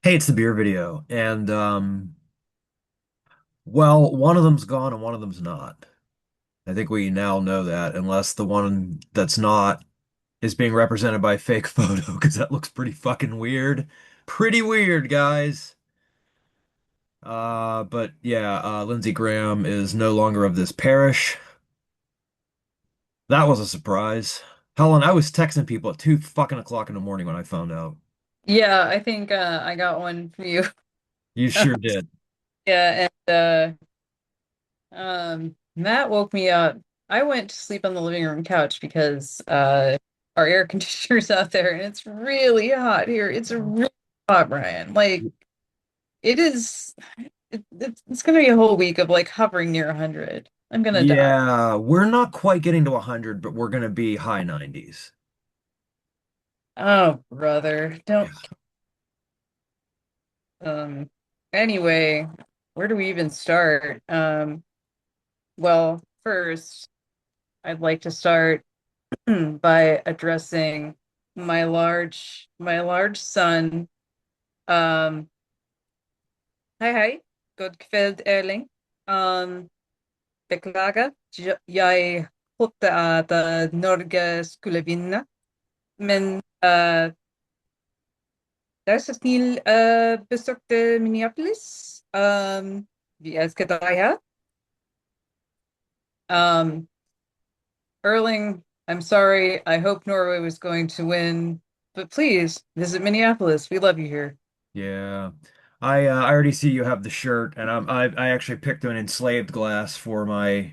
Hey, it's the beer video. And well, one of them's gone and one of them's not. I think we now know that, unless the one that's not is being represented by a fake photo, because that looks pretty fucking weird. Pretty weird, guys. But yeah, Lindsey Graham is no longer of this parish. That was a surprise. Helen, I was texting people at 2 fucking o'clock in the morning when I found out. Yeah, I think I got one for you. You sure did. Yeah, and Matt woke me up. I went to sleep on the living room couch because our air conditioner's out there and it's really hot here. It's really hot, Brian. Like it is it's gonna be a whole week of like hovering near 100. I'm gonna die. Yeah, we're not quite getting to 100, but we're gonna be high 90s. Oh, brother. Don't um anyway, where do we even start? Well, first I'd like to start by addressing my large son. Um, hei, god kveld, Erling. Beklager. Jeg håpte at Norge skulle vinne, men vær så snill, besøkte Minneapolis. Vi elsker deg her. Um, Erling, I'm sorry. I hope Norway was going to win, but please visit Minneapolis. We love you here. Yeah. I already see you have the shirt, and I actually picked an enslaved glass for my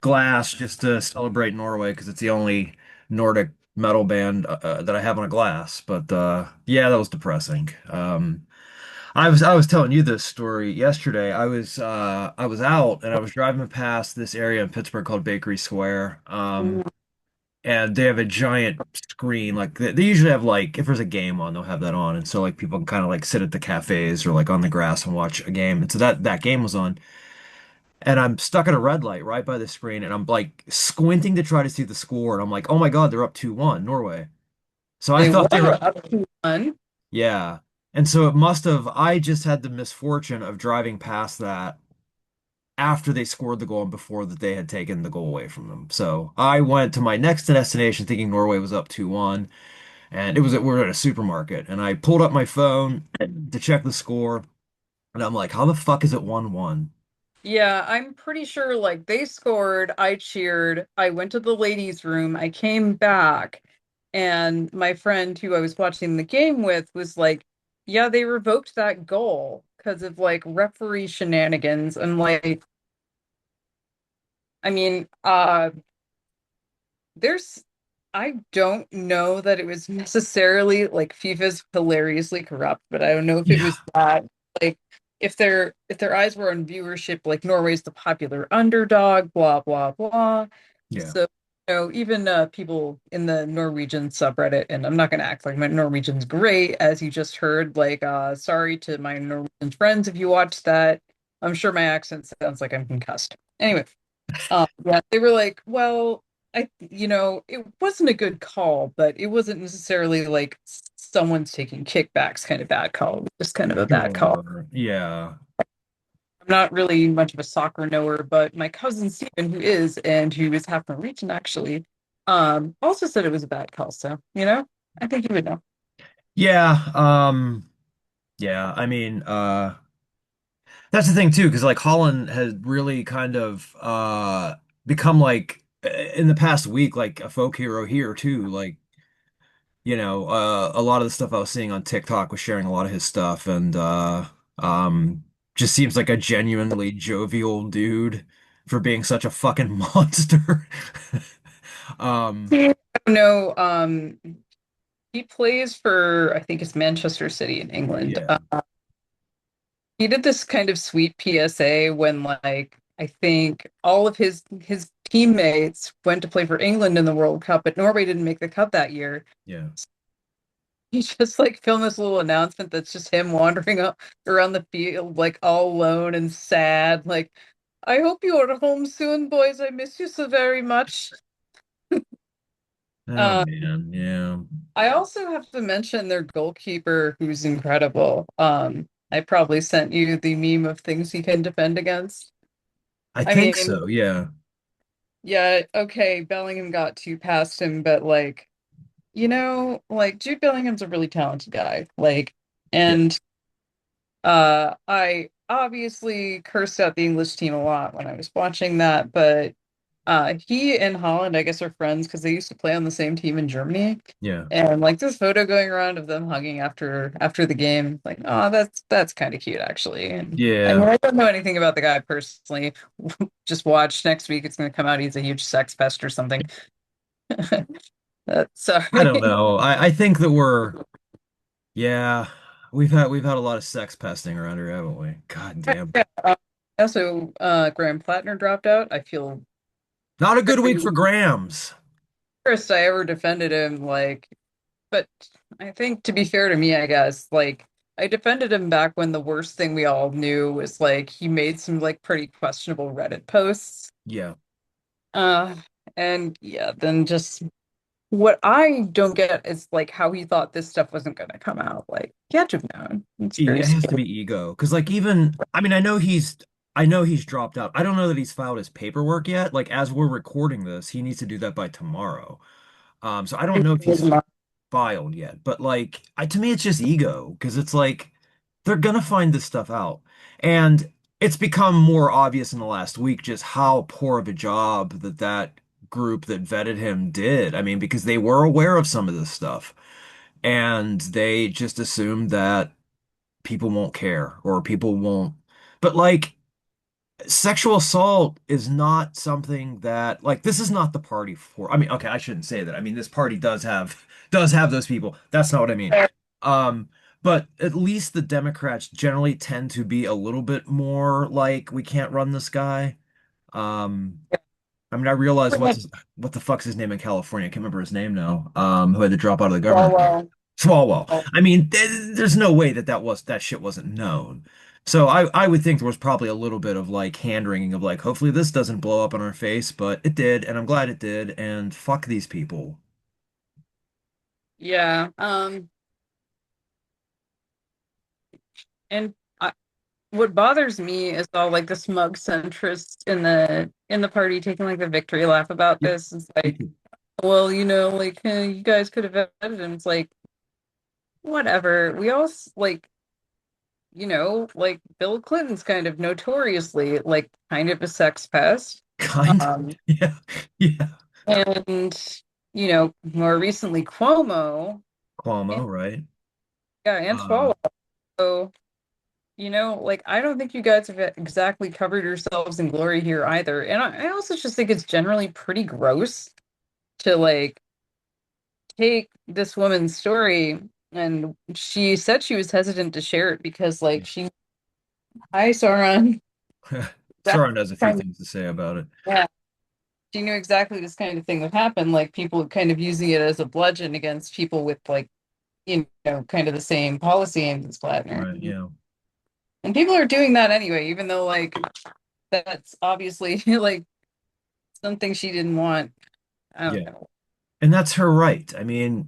glass just to celebrate Norway because it's the only Nordic metal band that I have on a glass. But yeah, that was depressing. I was telling you this story yesterday. I was out and I was driving past this area in Pittsburgh called Bakery Square. And they have a giant screen. Like they usually have, like, if there's a game on, they'll have that on, and so like people can kind of like sit at the cafes or like on the grass and watch a game. And so that game was on, and I'm stuck at a red light right by the screen, and I'm like squinting to try to see the score, and I'm like, oh my God, they're up 2-1, Norway. So I They thought they were, were up to one. yeah. And so it must have, I just had the misfortune of driving past that after they scored the goal and before that they had taken the goal away from them. So I went to my next destination thinking Norway was up 2-1. And we're at a supermarket, and I pulled up my phone to check the score, and I'm like, how the fuck is it 1-1? Yeah, I'm pretty sure like they scored, I cheered, I went to the ladies' room, I came back, and my friend who I was watching the game with was like, yeah, they revoked that goal because of like referee shenanigans. And like, I mean, there's I don't know that it was necessarily like FIFA's hilariously corrupt, but I don't know if it Yeah. was that like if their eyes were on viewership, like Norway's the popular underdog, blah blah blah. Yeah. So even people in the Norwegian subreddit, and I'm not gonna act like my Norwegian's great, as you just heard. Like, sorry to my Norwegian friends if you watched that. I'm sure my accent sounds like I'm concussed. Anyway, yeah, they were like, well, it wasn't a good call, but it wasn't necessarily like someone's taking kickbacks kind of bad call. It was just kind of a bad call. Sure. Yeah. I'm not really much of a soccer knower, but my cousin Stephen, who is, and who is half Norwegian actually, also said it was a bad call. So, I think you would know. Yeah. Yeah. I mean, that's the thing too, because like Holland has really kind of become like in the past week, like a folk hero here too. Like, a lot of the stuff I was seeing on TikTok was sharing a lot of his stuff, and um just seems like a genuinely jovial dude for being such a fucking monster. Um I don't know. He plays for, I think it's Manchester City in England. yeah. He did this kind of sweet PSA when like I think all of his teammates went to play for England in the World Cup, but Norway didn't make the cup that year. Yeah. He just like filmed this little announcement that's just him wandering around the field like all alone and sad. Like, I hope you are home soon, boys. I miss you so very much. Oh Uh, man, yeah. I also have to mention their goalkeeper, who's incredible. I probably sent you the meme of things he can defend against. I I think mean, so, yeah. yeah, okay, Bellingham got two past him, but like, like Jude Bellingham's a really talented guy. Like, Yeah. and I obviously cursed out the English team a lot when I was watching that, but he and Holland, I guess, are friends because they used to play on the same team in Germany. Yeah. And like this photo going around of them hugging after the game, like, oh, that's kind of cute actually. And I mean, Yeah. I don't know anything about the guy personally. Just watch next week. It's going to come out. He's a huge sex pest or something. I don't Sorry. know. I think that yeah, we've had a lot of sex pesting around here, haven't we? God damn. Yeah. Also, Graham Plattner dropped out. I feel Not a good week very for Grams. first I ever defended him, like, but I think to be fair to me, I guess, like, I defended him back when the worst thing we all knew was like he made some like pretty questionable Reddit posts. Yeah. Uh, and yeah, then just what I don't get is like how he thought this stuff wasn't going to come out. Like, he had to have known. It's very It has to stupid. be ego. Because like even I mean I know he's dropped out. I don't know that he's filed his paperwork yet. Like as we're recording this, he needs to do that by tomorrow. So I don't know if he's filed yet, but like to me it's just ego because it's like they're gonna find this stuff out. And it's become more obvious in the last week just how poor of a job that group that vetted him did. I mean, because they were aware of some of this stuff and they just assumed that people won't care or people won't. But like sexual assault is not something that like this is not the party for. I mean, okay, I shouldn't say that. I mean, this party does have those people. That's not what I mean. Um, but at least the Democrats generally tend to be a little bit more like we can't run this guy. Um, I mean, I realize what the fuck's his name in California? I can't remember his name now. Who had to drop out of the Well, government. well, Swalwell. well, I mean, there's no way that shit wasn't known. So I would think there was probably a little bit of like hand wringing of like, hopefully this doesn't blow up in our face, but it did, and I'm glad it did, and fuck these people. yeah. And what bothers me is all like the smug centrists in the party taking like the victory lap about Yep. this. It's Me like, too. well, like you guys could have vetted him. It's like whatever. We all like like Bill Clinton's kind of notoriously like kind of a sex pest. Kind. Um, Yeah. Yeah. and more recently Cuomo and Cuomo, right? yeah, and Uh, Swalwell. So, like I don't think you guys have exactly covered yourselves in glory here either. And I also just think it's generally pretty gross to like take this woman's story and she said she was hesitant to share it because like hi Sauron. Soren has a few things to say about it. Yeah, she knew exactly this kind of thing would happen, like people kind of using it as a bludgeon against people with like, kind of the same policy aims as Plattner. Right, yeah. And people are doing that anyway, even though like that's obviously like something she didn't want. I don't Yeah. know. And that's her right. I mean,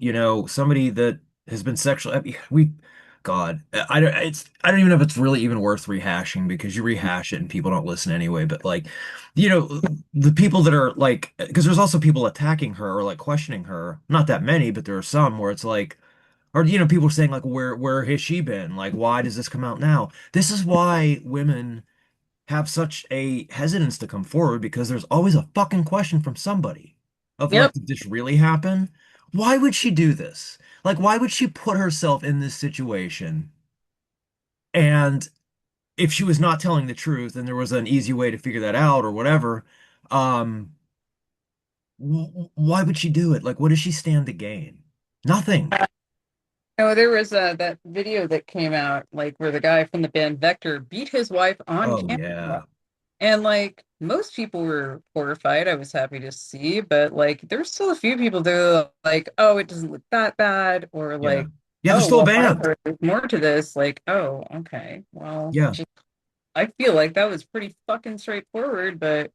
somebody that has been sexually, I mean, God, I don't even know if it's really even worth rehashing because you rehash it and people don't listen anyway. But like, the people that are like, because there's also people attacking her or like questioning her. Not that many, but there are some where it's like, or people saying like, where has she been? Like, why does this come out now? This is why women have such a hesitance to come forward because there's always a fucking question from somebody of like, Yep. did this really happen? Why would she do this? Like, why would she put herself in this situation? And if she was not telling the truth and there was an easy way to figure that out or whatever, um, why would she do it? Like, what does she stand to gain? Nothing. No, there was that video that came out like where the guy from the band Vector beat his wife on Oh camera. yeah. And like most people were horrified. I was happy to see, but like there's still a few people that are like, oh, it doesn't look that bad, or Yeah. like, Yeah, they're oh, still well, I banned. heard there's more to this. Like, oh, okay. Well, Yeah. I feel like that was pretty fucking straightforward, but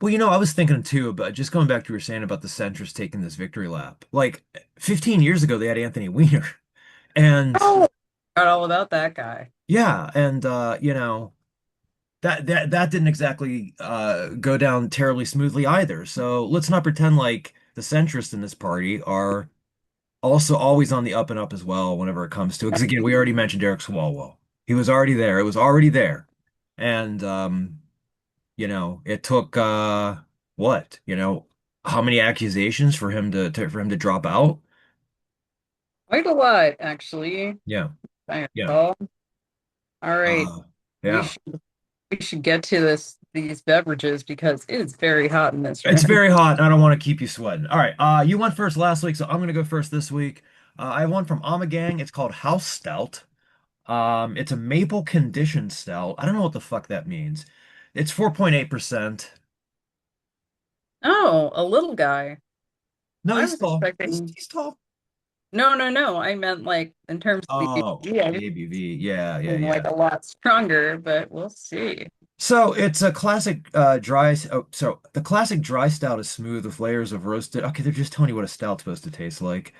Well, I was thinking too about just going back to what you were saying about the centrists taking this victory lap. Like 15 years ago, they had Anthony Weiner. And Oh, forgot all about that guy. yeah, and that didn't exactly go down terribly smoothly either. So let's not pretend like the centrists in this party are also always on the up and up as well whenever it comes to it. Because again, we already mentioned Eric Swalwell. He was already there. It was already there. And it took what? How many accusations for him to drop out? Quite a lot, actually. Yeah. I Yeah. recall. All right, Uh we yeah. should we should get to these beverages because it is very hot in this It's room. very hot and I don't want to keep you sweating. All right. You went first last week, so I'm gonna go first this week. I have one from Ommegang. It's called House Stout. It's a maple conditioned stout. I don't know what the fuck that means. It's 4.8%. Oh, a little guy. No, I he's was tall. expecting. He's tall. No, no, no. I meant like in terms of the Oh, ABV, I the was ABV. Yeah, yeah, thinking like yeah. a lot stronger, but we'll see. So it's a classic so the classic dry stout is smooth with layers of roasted. Okay, they're just telling you what a stout's supposed to taste like.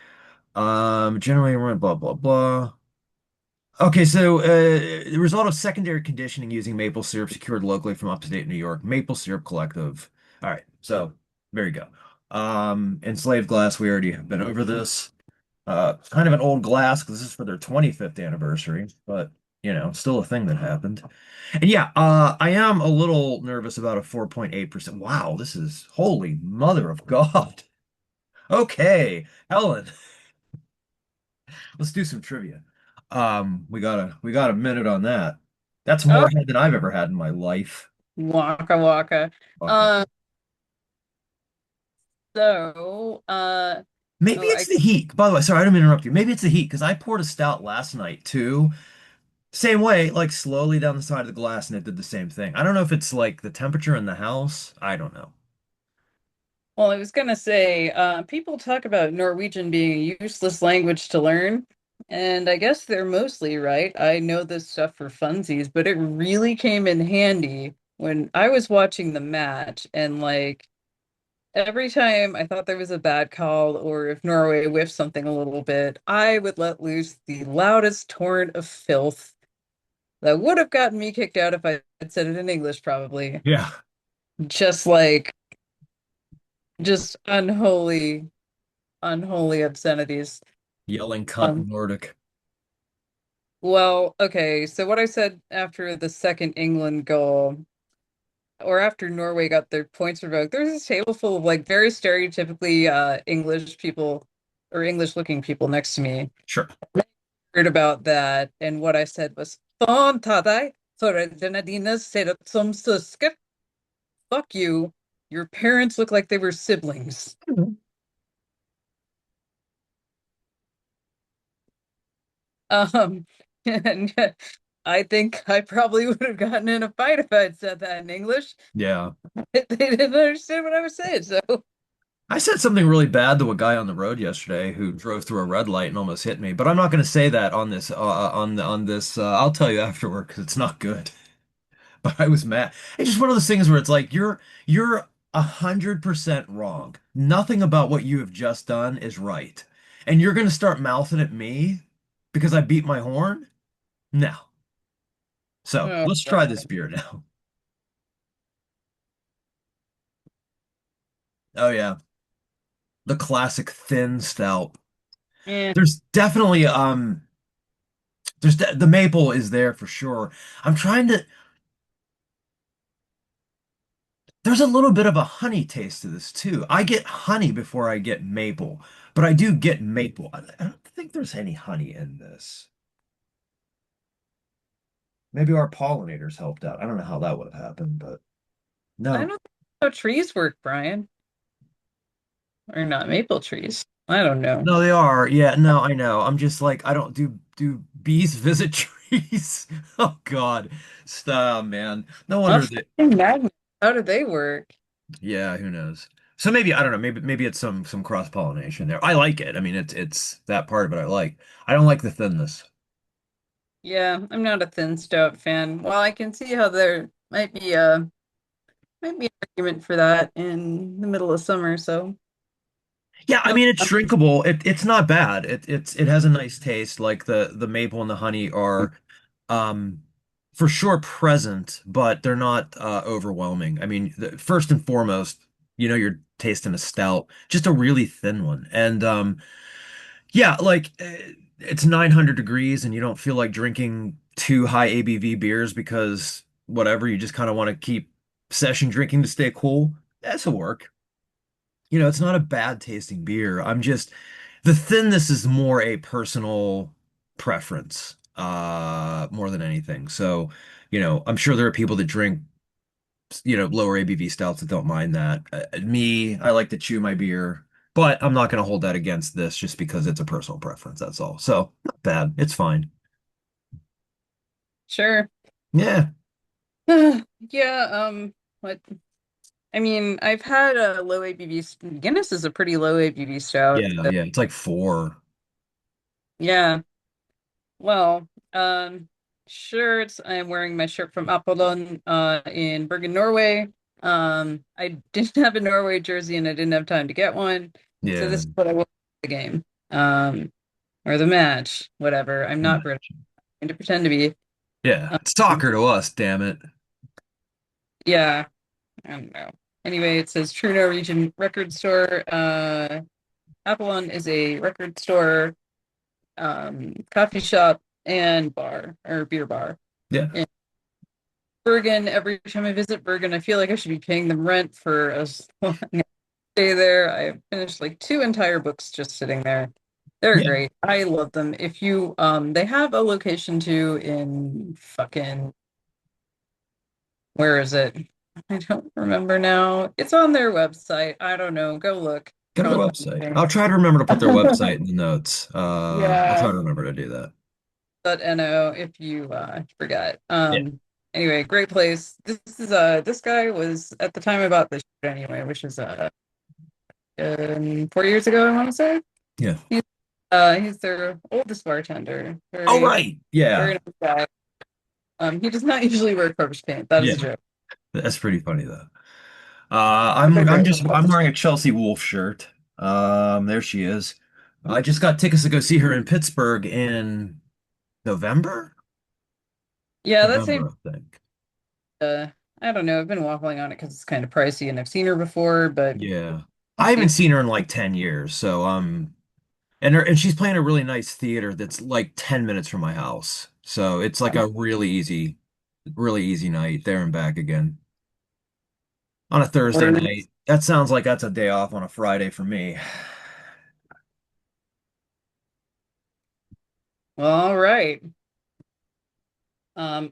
Generally run blah blah blah. Okay, so the result of secondary conditioning using maple syrup secured locally from upstate New York. Maple Syrup Collective. All right, so there you go. Enslaved glass, we already have been over this. Kind of an old glass because this is for their 25th anniversary, but still a thing that happened. And yeah, I am a little nervous about a 4.8%. Wow, this is holy mother of God. Okay, Helen, let's do some trivia. We got a minute on that. That's Oh, more head than I've ever had in my life. waka waka. Fuck it. Um, so Maybe oh, it's I the heat. By the way, sorry, I didn't mean to interrupt you. Maybe it's the heat because I poured a stout last night too. Same way, like slowly down the side of the glass, and it did the same thing. I don't know if it's like the temperature in the house. I don't know. well, I was gonna say, people talk about Norwegian being a useless language to learn, and I guess they're mostly right. I know this stuff for funsies, but it really came in handy when I was watching the match, and like every time I thought there was a bad call or if Norway whiffed something a little bit, I would let loose the loudest torrent of filth that would have gotten me kicked out if I had said it in English, probably. Yeah, Just like just unholy, unholy obscenities. yelling cunt Um, in Nordic. well, okay, so what I said after the second England goal, or after Norway got their points revoked, there was this table full of like very stereotypically English people or English looking people next to me. Sure. Heard about that, and what I said was, Fan ta deg, foreldrene dine ser ut som søsken. Fuck you. Your parents look like they were siblings. Um, and I think I probably would have gotten in a fight if I'd said that in English. Yeah. They didn't understand what I was saying, so I said something really bad to a guy on the road yesterday who drove through a red light and almost hit me, but I'm not going to say that on this on this I'll tell you afterward because it's not good. But I was mad. It's just one of those things where it's like you're 100% wrong. Nothing about what you have just done is right. And you're going to start mouthing at me because I beat my horn? No. So, oh let's try this God. beer now. Oh yeah, the classic thin stout. Yeah, There's definitely the maple is there for sure. I'm trying to There's a little bit of a honey taste to this too. I get honey before I get maple, but I do get maple. I don't think there's any honey in this. Maybe our pollinators helped out. I don't know how that would have happened, but I no. don't know how trees work, Brian. Or not maple trees. I don't know. No, they are. Yeah, no, I know. I'm just like I don't do bees visit trees? Oh God. Stop, man. No A wonder that fucking magnet. How do they work? yeah, who knows? So maybe I don't know, maybe it's some cross-pollination there. I like it. I mean it's that part of it I like. I don't like the thinness. Yeah, I'm not a thin stout fan. Well, I can see how there might be might be an argument for that in the middle of summer, so Yeah, I no. mean it's drinkable. It's not bad. It has a nice taste. Like the maple and the honey are um for sure present, but they're not overwhelming. I mean, first and foremost, you're tasting a stout, just a really thin one. And yeah, like it's 900 degrees and you don't feel like drinking too high ABV beers because whatever, you just kind of want to keep session drinking to stay cool. That's a work. It's not a bad tasting beer. The thinness is more a personal preference, more than anything. So, I'm sure there are people that drink, lower ABV stouts that don't mind that. Me, I like to chew my beer, but I'm not going to hold that against this just because it's a personal preference. That's all. So, not bad. It's fine. Sure. Yeah. Yeah, what I mean, I've had a low ABV. Guinness is a pretty low ABV stout. Yeah. Yeah. It's like four. Yeah. Well, shirts. I'm wearing my shirt from Apollon in Bergen, Norway. I didn't have a Norway jersey and I didn't have time to get one. So Yeah. this is what I wore for the game. Or the match, whatever. I'm not British. I'm going to pretend to be. Yeah. Um, It's soccer to us, damn it. yeah, I don't know. Anyway, it says True Norwegian Record Store. Apollon is a record store, coffee shop, and bar or beer bar. Yeah. In Bergen, every time I visit Bergen, I feel like I should be paying them rent for as long as I stay there. I finished like two entire books just sitting there. They're Yeah. great. I love them. If you they have a location too in fucking where is it? I don't remember now. It's on their website. I don't know. Go look. Go to the Probably website. I'll try to remember to put their website in the notes. I'll yeah. try to remember to do that. .no if you forget. Yeah. Anyway, great place. This guy was at the time I bought this shirt anyway, which is 4 years ago, I want to say. Yeah. He's their oldest bartender. Oh, Very, right. Yeah. very nice guy. He does not usually wear Corpse paint. That is Yeah. a joke. That's pretty funny though. But they're great. I'm wearing a Chelsea Wolf shirt. There she is. I just got tickets to go see her in Pittsburgh in November. Yeah, that same November, I think. uh I don't know. I've been waffling on it because it's kind of pricey and I've seen her before, but Yeah. I haven't seen her in like 10 years, so and she's playing a really nice theater that's like 10 minutes from my house. So it's like a really easy night there and back again. On a Thursday night. That sounds like that's a day off on a Friday for me. all right.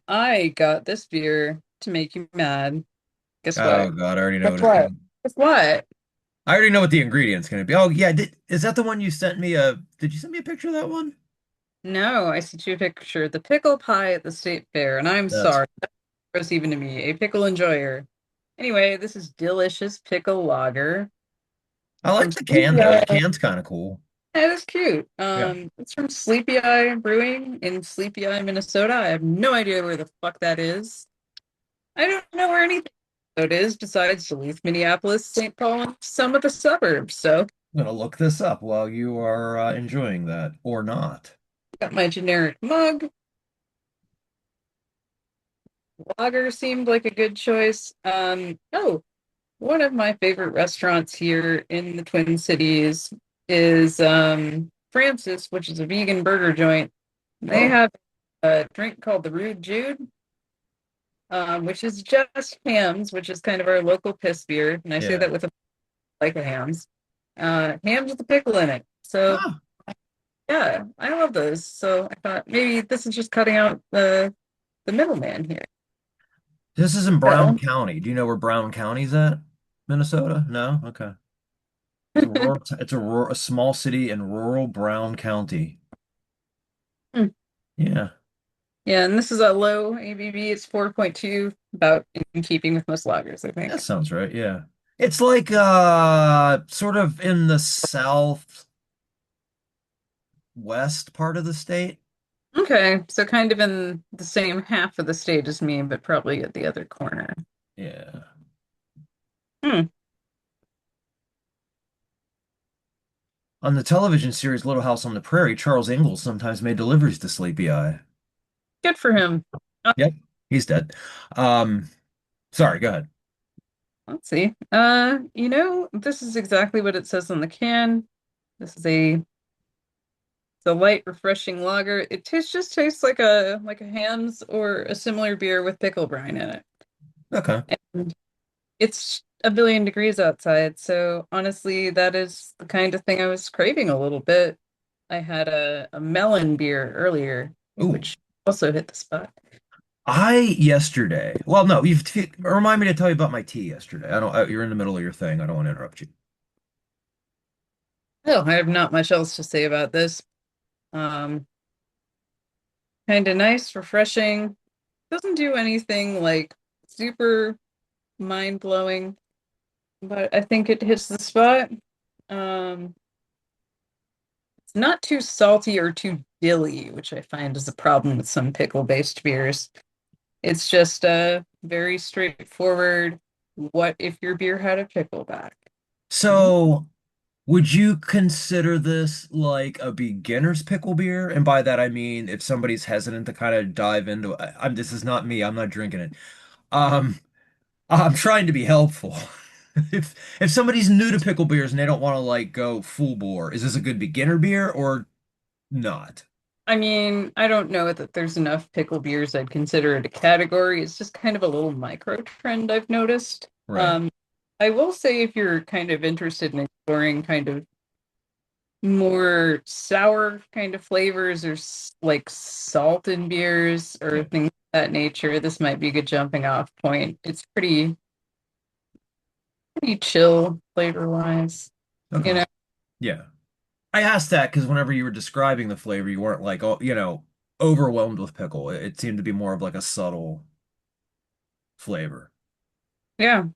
I got this beer to make you mad. Guess Oh what? God, I already know Guess what it's what? gonna. Guess what? I already know what the ingredient's gonna be. Oh yeah, is that the one you sent me did you send me a picture of that one? No, I sent you a picture. The pickle pie at the state fair, and I'm That's sorry, that's gross even to me, a pickle enjoyer. Anyway, this is delicious pickle lager I from like the can Sleepy though. The Eye. can's kind of cool. That is cute. Yeah. It's from Sleepy Eye Brewing in Sleepy Eye, Minnesota. I have no idea where the fuck that is. I don't know where anything is besides Duluth, Minneapolis, St. Paul, and some of the suburbs. So I'm gonna look this up while you are enjoying that or not. got my generic mug. Lager seemed like a good choice. Oh, one of my favorite restaurants here in the Twin Cities is Francis, which is a vegan burger joint. They Oh, have a drink called the Rude Jude, which is just hams, which is kind of our local piss beer. And I say yeah. that with a like a hams. Hams with a pickle in it. So Ah, yeah, I love those. So I thought maybe this is just cutting out the middleman here. this is in Brown So County. Do you know where Brown County's at? Minnesota? No? Okay. A small city in rural Brown County. Yeah. yeah, and this is a low ABV. It's 4.2, about in keeping with most lagers, I That think. sounds right. Yeah. It's like sort of in the southwest part of the state. Okay, so kind of in the same half of the state as me, but probably at the other corner. Yeah. Hmm, On the television series Little House on the Prairie, Charles Ingalls sometimes made deliveries to Sleepy Eye. good for him. Yep, he's dead. Um, sorry, go ahead. Let's see. This is exactly what it says on the can. This is a light, refreshing lager. Just tastes like a Hamm's or a similar beer with pickle brine in it. Okay. And it's a billion degrees outside, so honestly, that is the kind of thing I was craving a little bit. I had a melon beer earlier, Ooh, which also hit the spot. well, no, remind me to tell you about my tea yesterday. You're in the middle of your thing. I don't want to interrupt you. Oh, I have not much else to say about this. Um, Kind of nice, refreshing. Doesn't do anything like super mind-blowing, but I think it hits the spot. Um, it's not too salty or too dilly, which I find is a problem with some pickle-based beers. It's just a very straightforward, what if your beer had a pickle back? Mm. So, would you consider this like a beginner's pickle beer? And by that I mean if somebody's hesitant to kind of dive into it. This is not me. I'm not drinking it. Um, I'm trying to be helpful. If somebody's new to pickle beers and they don't want to like go full bore, is this a good beginner beer or not? I mean, I don't know that there's enough pickle beers I'd consider it a category. It's just kind of a little micro trend I've noticed. Right. I will say if you're kind of interested in exploring kind of more sour kind of flavors or like salt in beers or Yeah. things of that nature, this might be a good jumping off point. It's pretty chill flavor wise. You Okay. know, Yeah. I asked that because whenever you were describing the flavor, you weren't like, oh, overwhelmed with pickle. It seemed to be more of like a subtle flavor. yeah.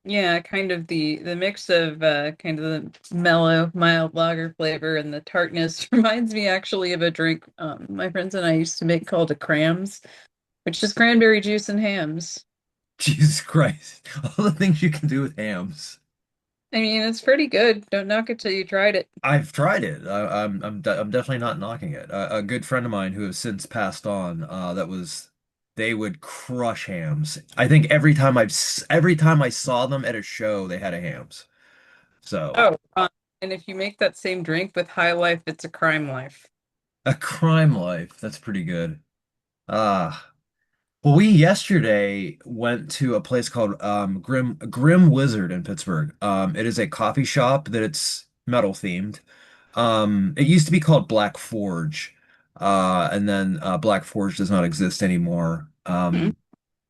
Yeah, kind of the mix of kind of the mellow, mild lager flavor and the tartness reminds me actually of a drink my friends and I used to make called a crams, which is cranberry juice and hams. Jesus Christ. All the things you can do with hams. I mean, it's pretty good. Don't knock it till you tried it. I've tried it. I'm definitely not knocking it. A good friend of mine who has since passed on, they would crush hams. I think every time I saw them at a show, they had a hams. So Oh, and if you make that same drink with High Life, it's a crime life. a crime life. That's pretty good. Ah. Well, we yesterday went to a place called Grim Wizard in Pittsburgh. It is a coffee shop that it's metal themed. It used to be called Black Forge, and then Black Forge does not exist anymore. Hmm.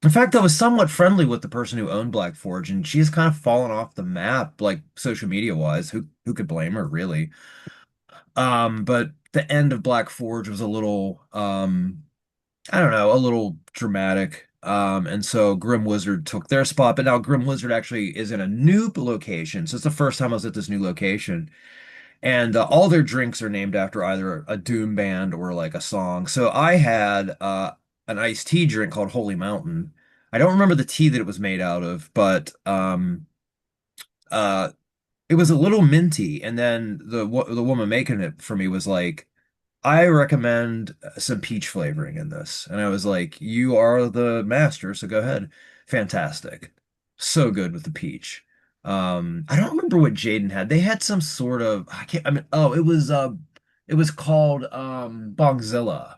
In fact, I was somewhat friendly with the person who owned Black Forge, and she has kind of fallen off the map, like social media wise. Who could blame her, really? But the end of Black Forge was a little I don't know, a little dramatic. And so Grim Wizard took their spot, but now Grim Wizard actually is in a new location. So it's the first time I was at this new location. And all their drinks are named after either a doom band or like a song. So I had an iced tea drink called Holy Mountain. I don't remember the tea that it was made out of, but uh, it was a little minty. And then the woman making it for me was like, I recommend some peach flavoring in this. And I was like, you are the master, so go ahead. Fantastic. So good with the peach. I don't remember what Jaden had. They had some sort of I can't I mean oh, it was called Bongzilla.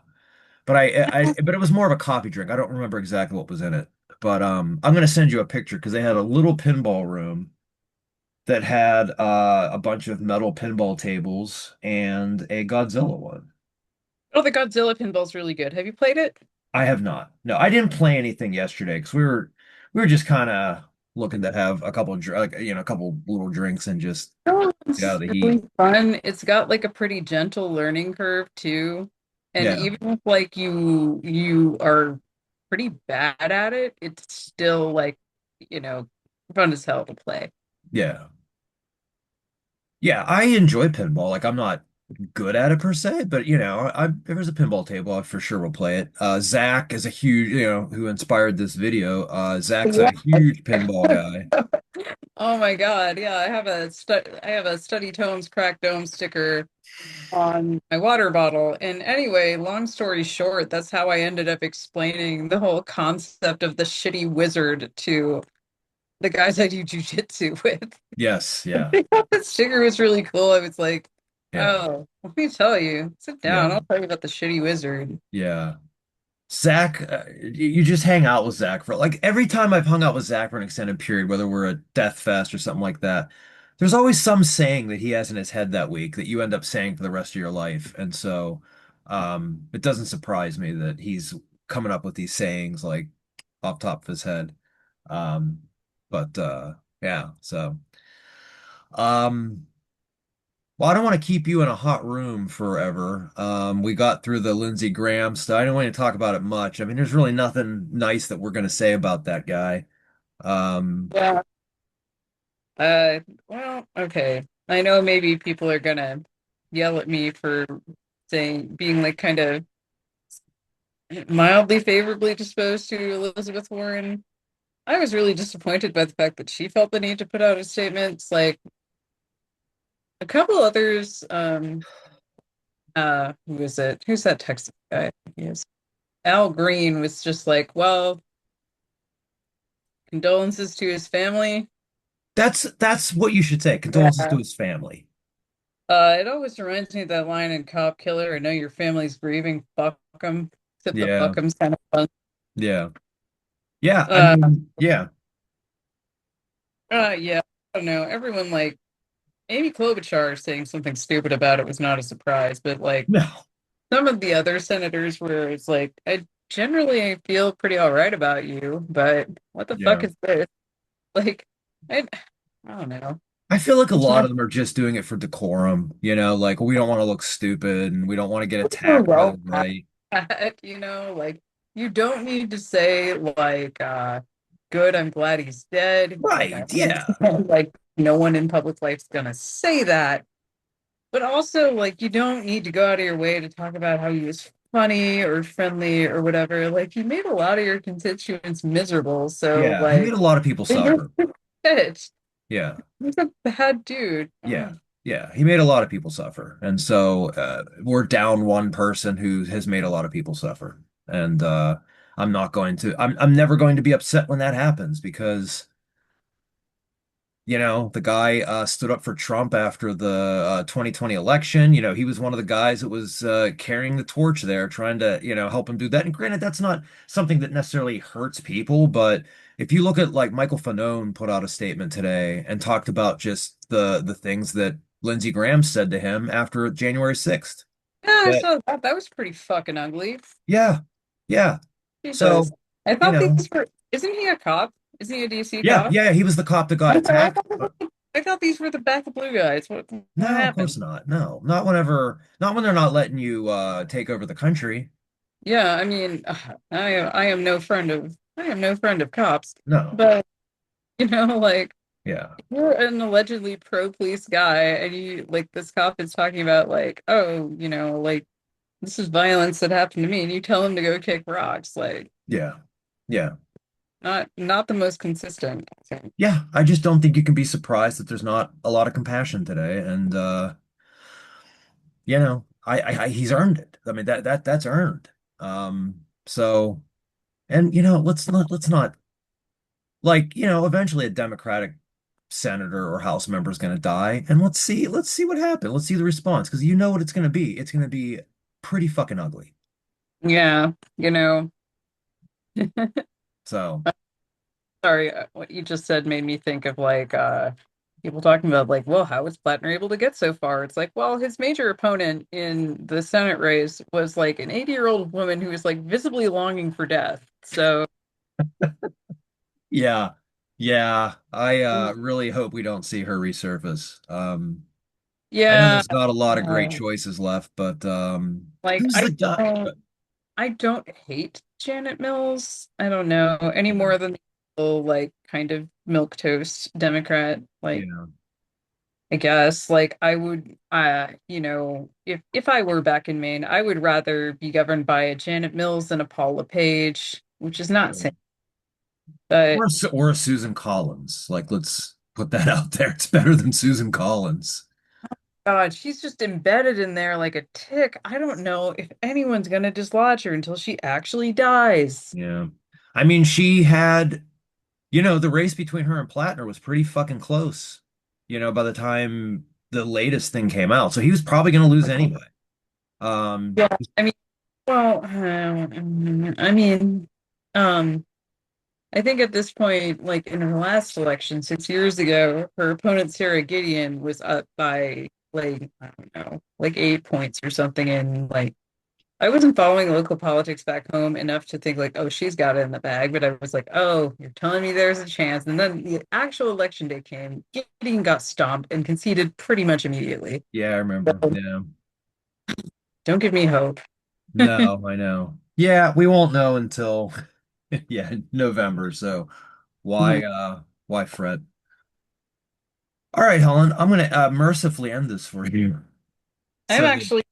But it was more of a coffee drink. I don't remember exactly what was in it. But I'm gonna send you a picture because they had a little pinball room that had a bunch of metal pinball tables and a Godzilla one. Oh, the Godzilla pinball's really good. Have you played it? I have not. No, I didn't play anything yesterday because we were just kind of looking to have a couple of a couple little drinks and just Oh, get out it's of the heat. really fun. It's got like a pretty gentle learning curve too. And Yeah, even if like you are pretty bad at it, it's still like, you know, fun as hell to play. yeah, yeah. I enjoy pinball. Like I'm not. good at it per se, but if there's a pinball table, I for sure will play it. Zach is a huge, who inspired this video. Zach's a Yeah. huge pinball guy. Oh my God. Yeah, I have a Study Tomes Crack Dome sticker on my water bottle. And anyway, long story short, that's how I ended up explaining the whole concept of the shitty wizard to the guys I do jujitsu with. Yes, yeah, I thought the sticker was really cool. I was like, yeah, oh, let me tell you, sit yeah, down. I'll tell you about the shitty wizard. yeah. Zach, you just hang out with Zach for like every time I've hung out with Zach for an extended period, whether we're at Death Fest or something like that, there's always some saying that he has in his head that week that you end up saying for the rest of your life. And so it doesn't surprise me that he's coming up with these sayings like off top of his head. Um, but yeah, so um well, I don't want to keep you in a hot room forever. We got through the Lindsey Graham stuff. I don't want to talk about it much. I mean, there's really nothing nice that we're going to say about that guy. Um, Yeah. Uh, well, okay. I know maybe people are gonna yell at me for being like kind of mildly favorably disposed to Elizabeth Warren. I was really disappointed by the fact that she felt the need to put out a statement. It's like a couple others, who is it? Who's that Texas guy? He is Al Green was just like, well, condolences to his family. that's what you should say. Condolences to Yeah. his family. It always reminds me of that line in Cop Killer. I know your family's grieving. Fuck them. Except the Yeah, fuck 'em's kind of fun. yeah, yeah. I Uh, mean, yeah. yeah. I don't know. Everyone like Amy Klobuchar saying something stupid about it was not a surprise, but like No, some of the other senators where it's like, I generally feel pretty all right about you, but what the fuck yeah. is this? Like, I, I don't know. I feel like a It's lot not of them are just doing it for decorum. Like we don't want to look stupid and we don't want to get so attacked by the well right. that, like you don't need to say like, good, I'm glad he's dead. Like I Right. Yeah. understand, like no one in public life's gonna say that. But also, like, you don't need to go out of your way to talk about how he was funny or friendly or whatever. Like, you made a lot of your constituents miserable. So, Yeah. He made like, a lot of people suffer. shit. Yeah. He's a bad dude. Yeah. Oh. Yeah. He made a lot of people suffer. And so we're down one person who has made a lot of people suffer. And I'm never going to be upset when that happens because the guy stood up for Trump after the 2020 election. He was one of the guys that was carrying the torch there, trying to, help him do that. And granted, that's not something that necessarily hurts people, but if you look at like Michael Fanone put out a statement today and talked about just the things that Lindsey Graham said to him after January 6th. Yeah, I That, saw that. That was pretty fucking ugly. yeah, yeah. Jesus. So, I you thought know, these were, isn't he a cop? Isn't he a DC yeah, cop? yeah, he was the cop that got I thought, attacked. I thought these were the back of blue guys. What No, of happened? course not. No, not when they're not letting you take over the country. Yeah, I mean, I am no friend of cops, No. but like Yeah. you're an allegedly pro-police guy, and you like this cop is talking about like, oh, like this is violence that happened to me, and you tell him to go kick rocks, like Yeah. Yeah. not the most consistent. Yeah. I just don't think you can be surprised that there's not a lot of compassion today. And he's earned it. I mean that's earned. So and let's not like, eventually a Democratic senator or House member is gonna die. And let's see what happens. Let's see the response, because you know what it's gonna be. It's gonna be pretty fucking ugly. Yeah, So sorry, what you just said made me think of like people talking about like, well, how was Plattner able to get so far? It's like, well, his major opponent in the Senate race was like an 80-year-old woman who was like visibly longing for death. So, yeah. Yeah. I mm, really hope we don't see her resurface. I know yeah, there's not a lot of great uh, choices left, but like who's the guy? I don't hate Janet Mills. I don't know any more than the whole, like kind of milk toast Democrat. Like Yeah. I guess like I would if I were back in Maine, I would rather be governed by a Janet Mills than a Paula Page, which is not saying, but Or a Susan Collins. Like, let's put that out there. It's better than Susan Collins. God, she's just embedded in there like a tick. I don't know if anyone's gonna dislodge her until she actually dies. Yeah. I mean, she had, the race between her and Plattner was pretty fucking close, by the time the latest thing came out. So he was probably going to lose anyway. Um, Yeah, I mean, well, I mean, um, I think at this point, like in her last election 6 years ago, her opponent Sarah Gideon was up by like I don't know, like 8 points or something. And like I wasn't following local politics back home enough to think like, oh, she's got it in the bag. But I was like, oh, you're telling me there's a chance. And then the actual election day came. Gideon got stomped and conceded pretty much immediately. yeah, I remember. So Yeah. don't give me hope. No, I know. Yeah, we won't know until yeah, November. So why fret? All right, Helen, I'm gonna mercifully end this for you. I'm So, actually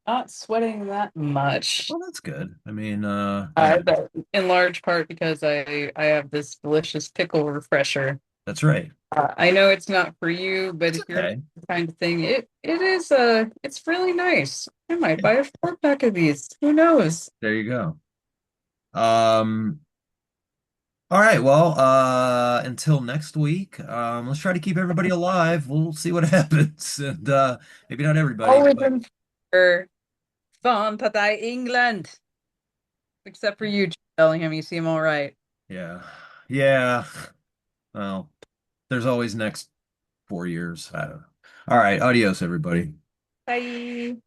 not sweating that much. well, that's good. I mean, But in large part because I have this delicious pickle refresher. that's right. I know it's not for you, but It's if you're into okay. the kind of thing, it is it's really nice. I might Yeah, buy a 4 pack of these. Who knows? there you go. Um, all right, well, until next week, let's try to keep everybody alive. We'll see what happens. And maybe not everybody, Always but in for fun, Patai England. Except for you, Bellingham. You seem all right. yeah. Yeah. Well, there's always next 4 years. I don't know. All right, adios, everybody. Bye.